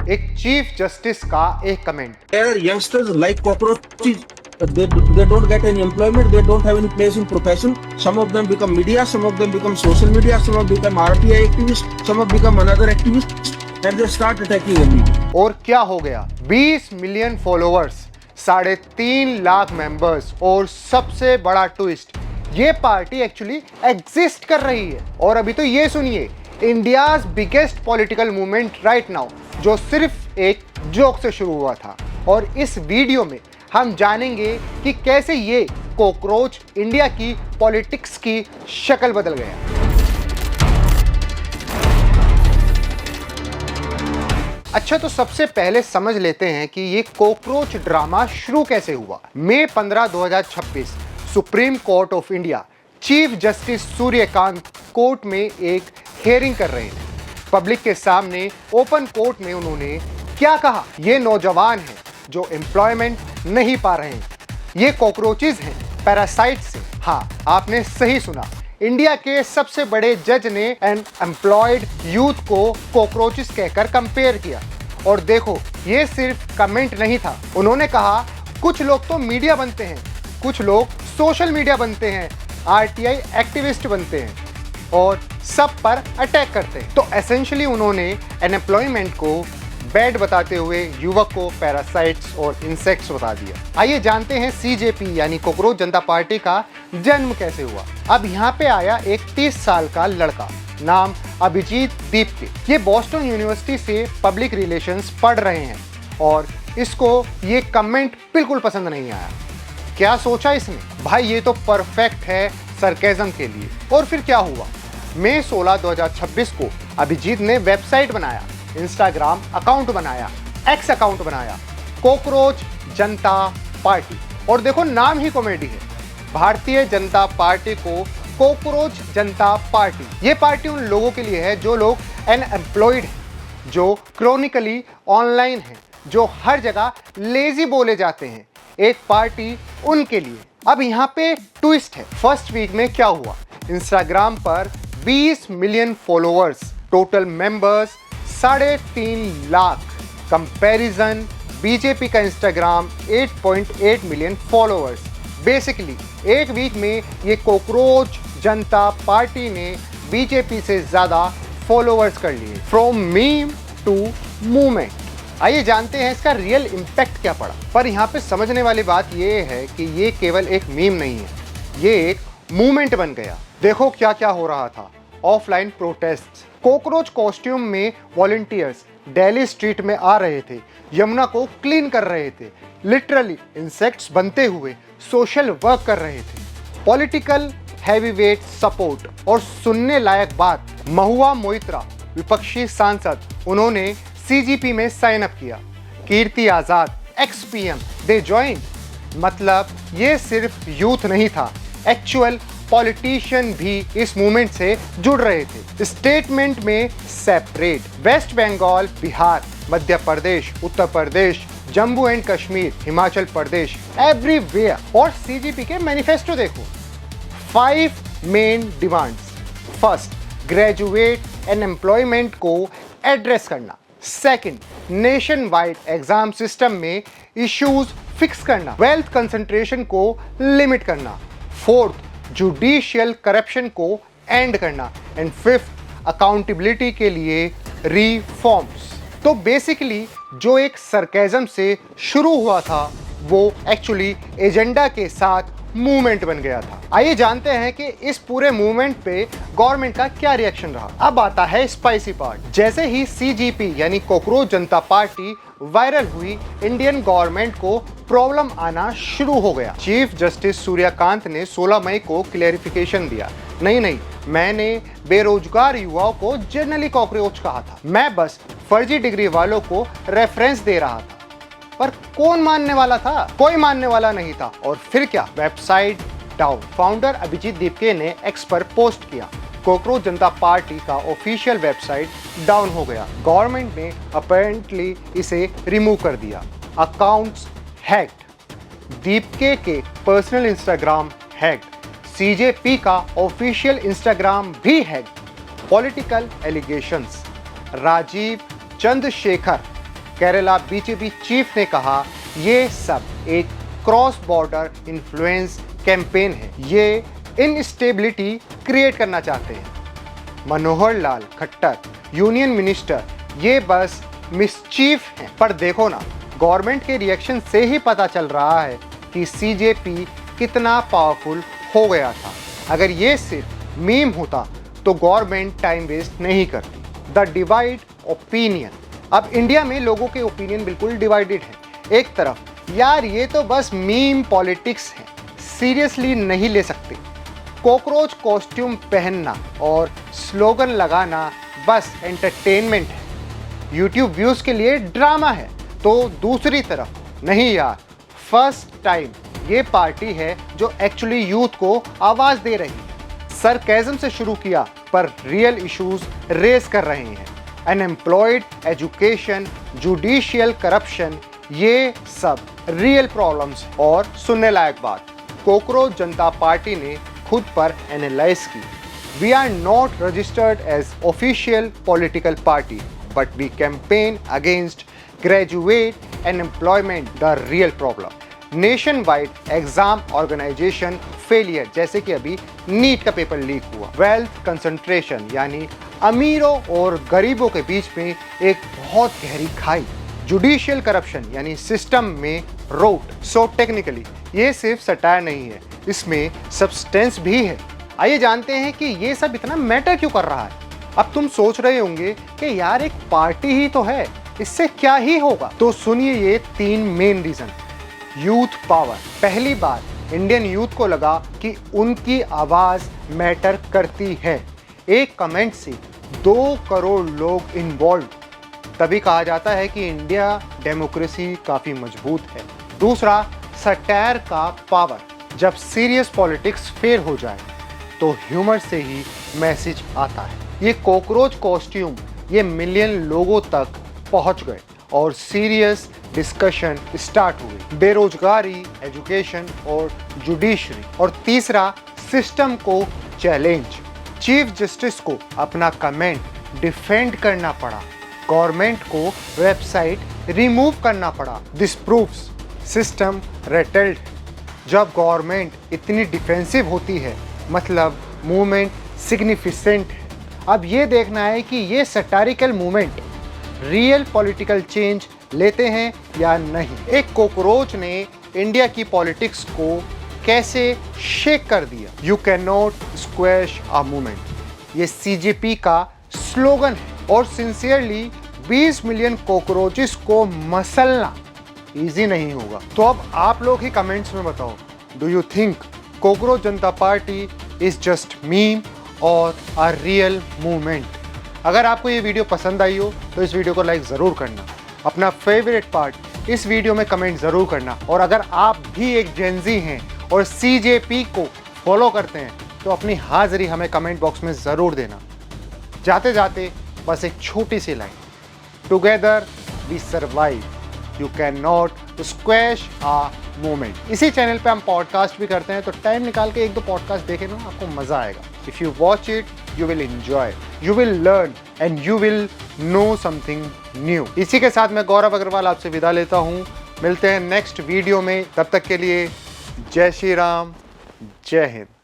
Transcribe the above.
एक chief justice का एक comment. Youngsters like cockroaches. They don't get any employment. They don't have any place in profession. Some of them become media. Some of them become social media. Some of them become RTI activists. Some of them become another activist, and they start attacking everyone. और क्या हो गया? 20 million followers, 3.5 lakh members और सबसे बड़ा twist, ये party actually exist कर रही है। और अभी तो ये सुनिए, India's biggest political movement right now, जो सिर्फ एक जोक से शुरू हुआ था। और इस वीडियो में हम जानेंगे कि कैसे ये कॉकरोच इंडिया की पॉलिटिक्स की शक्ल बदल गया। अच्छा, तो सबसे पहले समझ लेते हैं कि ये कॉकरोच ड्रामा शुरू कैसे हुआ। मई 15, 2026 supreme court of India chief justice Suryakant court में एक हियरिंग कर रहे थे। पब्लिक के सामने ओपन कोर्ट में उन्होंने क्या कहा? ये नौजवान हैं जो एम्प्लॉयमेंट नहीं पा रहे हैं, ये कॉकरोचेस हैं, पैरासाइट्स हैं। हाँ, आपने सही सुना, इंडिया के सबसे बड़े जज ने अनएम्प्लॉयड यूथ को कॉकरोचेस कहकर कंपेयर किया। और देखो, ये सिर्फ कमेंट नहीं था, उन्होंने कहा कुछ लोग तो मीडिया बनते हैं, कुछ लोग सोशल मीडिया बनते हैं, आरटीआई एक्टिविस्ट बनते हैं और सब पर अटैक करते हैं। तो एसेंशियली उन्होंने अनएम्प्लॉयमेंट को बैड बताते हुए युवक को पैरासाइट्स और इंसेक्ट्स बता दिया। आइए जानते हैं सीजेपी यानी कॉकरोच जनता पार्टी का जन्म कैसे हुआ। अब यहाँ पे आया एक 30 साल का लड़का, नाम अभिजीत दीपके। ये बॉस्टन यूनिवर्सिटी से पब्लिक रिलेशंस पढ़ रहे हैं और इसको ये कमेंट बिल्कुल पसंद नहीं आया। क्या सोचा इसने? भाई ये तो परफेक्ट है सरकेज़म के लिए। और फिर क्या हुआ? मई 16, 2026 को अभिजीत ने वेबसाइट बनाया, इंस्टाग्राम अकाउंट बनाया, एक्स अकाउंट बनाया, कॉकरोच जनता पार्टी। और देखो, नाम ही कॉमेडी है, भारतीय जनता पार्टी को कॉकरोच जनता पार्टी। ये पार्टी उन लोगों के लिए है जो लोग अनएम्प्लॉयड हैं, जो क्रोनिकली ऑनलाइन हैं, जो हर जगह लेजी बोले जाते हैं। एक पार्टी उनके लिए। अब यहाँ पे ट्विस्ट है। फर्स्ट वीक में क्या हुआ? इंस्टाग्राम पर 20 million followers, total members 3.5 lakh. Comparison, BJP का इंस्टाग्राम 8.8 मिलियन फॉलोअर्स। बेसिकली एक वीक में ये कॉकरोच जनता पार्टी ने बीजेपी से ज़्यादा फॉलोअर्स कर लिए। From meme to movement. आइए जानते हैं इसका रियल इम्पैक्ट क्या पड़ा। पर यहाँ पे समझने वाली बात ये है कि ये केवल एक मीम नहीं है, ये एक मूवमेंट बन गया। देखो क्या क्या हो रहा था। ऑफलाइन प्रोटेस्ट, कॉकरोच कॉस्ट्यूम में वॉलंटियर्स दिल्ली स्ट्रीट में आ रहे थे, यमुना को क्लीन कर रहे थे, लिटरली इंसेक्ट्स बनते हुए सोशल वर्क कर रहे थे। Political heavyweight support. और सुनने लायक बात, महुआ मोइत्रा विपक्षी सांसद, उन्होंने सीजीपी में साइन अप किया। Kirti Azad x-PM, they join. मतलब ये सिर्फ यूथ नहीं था, एक्चुअल पॉलिटिशियन भी इस मूवमेंट से जुड़ रहे थे। स्टेटमेंट में separate west Bengal, Bihar, Madhya Pradesh, Uttar Pradesh, Jammu and Kashmir, Himachal Pradesh, everywhere. और सीजीपी के मैनिफेस्टो देखो, 5 main demands. First, graduate unemployment को एड्रेस करना। Second, nationwide exam system में इश्यूज फिक्स करना, वेल्थ कंसंट्रेशन को लिमिट करना। फोर्थ, जुडिशियल करप्शन को एंड करना। एंड फिफ्थ, अकाउंटेबिलिटी के लिए रिफॉर्म्स। तो बेसिकली जो एक सरकेज़म से शुरू हुआ था वो एक्चुअली एजेंडा के साथ मूवमेंट बन गया था। आइए जानते हैं कि इस पूरे मूवमेंट पे गवर्नमेंट का क्या रिएक्शन रहा। अब आता है स्पाइसी पार्ट। जैसे ही सीजीपी यानी कॉकरोच जनता पार्टी वायरल हुई, इंडियन गवर्नमेंट को प्रॉब्लम आना शुरू हो गया। चीफ जस्टिस सूर्यकांत ने 16 मई को क्लैरिफिकेशन दिया, नहीं, मैंने बेरोजगार युवाओं को जनरली कॉकरोच कहा था, मैं बस फर्जी डिग्री वालों को रेफरेंस दे रहा था। पर कौन मानने वाला था? कोई मानने वाला नहीं था। और फिर क्या? Website down. Founder Abhijeet Dipke ने एक्स पर पोस्ट किया, कॉकरोच जनता पार्टी का ऑफिशियल वेबसाइट डाउन हो गया। गवर्नमेंट ने अपेरेंटली इसे रिमूव कर दिया। अकाउंट्स हैक्ड, दीपके के पर्सनल इंस्टाग्राम हैक्ड, सीजेपी का ऑफिशियल इंस्टाग्राम भी hacked. Political allegations, Rajeev Chandrasekhar Kerala BJP chief ने कहा ये सब एक क्रॉस बॉर्डर इन्फ्लुएंस कैंपेन है, ये इनस्टेबिलिटी क्रिएट करना चाहते हैं। मनोहर लाल खट्टर यूनियन मिनिस्टर, ये बस मिसचीफ हैं। पर देखो ना, गवर्नमेंट के रिएक्शन से ही पता चल रहा है कि सीजेपी कितना पावरफुल हो गया था। अगर ये सिर्फ मीम होता तो गवर्नमेंट टाइम वेस्ट नहीं करती। द डिवाइड ओपिनियन, अब इंडिया में लोगों के ओपिनियन बिल्कुल डिवाइडेड है। एक तरफ यार ये तो बस मीम पॉलिटिक्स है, सीरियसली नहीं ले सकते। कॉकरोच कॉस्ट्यूम पहनना और स्लोगन लगाना बस एंटरटेनमेंट है, यूट्यूब व्यूज़ के लिए ड्रामा है। तो दूसरी तरफ नहीं यार, फर्स्ट टाइम ये पार्टी है जो एक्चुअली यूथ को आवाज़ दे रही है। सरकैज़म से शुरू किया पर रियल इश्यूज रेस कर रहे हैं। अनएम्प्लॉयड, एजुकेशन, जुडिशियल करप्शन, ये सब रियल प्रॉब्लम्स। और सुनने लायक बात, कॉकरोच जनता पार्टी ने खुद पर एनालाइज की। We are not registered as official political party but we campaign against graduate unemployment, the real problem. Nationwide exam organisation failure, जैसे कि अभी नीट का पेपर लीक हुआ। वेल्थ कंसंट्रेशन, यानी अमीरों और गरीबों के बीच में एक बहुत गहरी खाई। जुडिशियल करप्शन, यानी सिस्टम में रोट। सो टेक्निकली ये सिर्फ सटायर नहीं है, इसमें सब्सटेंस भी है। आइए जानते हैं कि ये सब इतना मैटर क्यों कर रहा है। अब तुम सोच रहे होंगे कि यार एक पार्टी ही तो है, इससे क्या ही होगा। तो सुनिए ये 3 मेन रीजन। यूथ पावर, पहली बार इंडियन यूथ को लगा कि उनकी आवाज़ मैटर करती है। एक कमेंट से 2 करोड़ लोग इन्वॉल्व, तभी कहा जाता है कि इंडिया डेमोक्रेसी काफ़ी मजबूत है। दूसरा, सटायर का पावर, जब सीरियस पॉलिटिक्स फेल हो जाए तो ह्यूमर से ही मैसेज आता है। ये कॉकरोच कॉस्ट्यूम ये मिलियन लोगों तक पहुंच गए और सीरियस डिस्कशन स्टार्ट हुए। बेरोजगारी, एजुकेशन और जुडिशरी। और तीसरा, सिस्टम को चैलेंज। चीफ जस्टिस को अपना कमेंट डिफेंड करना पड़ा, गवर्नमेंट को वेबसाइट रिमूव करना पड़ा। This proves system rattled. जब गवर्नमेंट इतनी डिफेंसिव होती है मतलब मूवमेंट सिग्निफिकेंट है। अब ये देखना है कि ये satirical movement real political change लेते हैं या नहीं। एक कॉकरोच ने इंडिया की पॉलिटिक्स को कैसे शेक कर दिया। You can not squash a movement, ये सीजेपी का स्लोगन है। और सिंसियरली 20 मिलियन कॉकरोचेस को मसलना इजी नहीं होगा। तो अब आप लोग ही कमेंट्स में बताओ, do you think cockroach Janata party is just meme और अ रियल मूवमेंट? अगर आपको ये वीडियो पसंद आई हो तो इस वीडियो को लाइक ज़रूर करना, अपना फेवरेट पार्ट इस वीडियो में कमेंट ज़रूर करना। और अगर आप भी एक जेनजी हैं और सीजेपी को फॉलो करते हैं तो अपनी हाज़िरी हमें कमेंट बॉक्स में ज़रूर देना। जाते जाते बस एक छोटी सी line, together we survive, you can not squash a movement. इसी चैनल पे हम पॉडकास्ट भी करते हैं, तो टाइम निकाल के 1-2 पॉडकास्ट देखें ना, आपको मज़ा आएगा। If you watch it you will enjoy, you will learn and you will know something new. इसी के साथ मैं गौरव अग्रवाल आपसे विदा लेता हूँ। मिलते हैं नेक्स्ट वीडियो में, तब तक के लिए जय श्री राम, जय हिंद।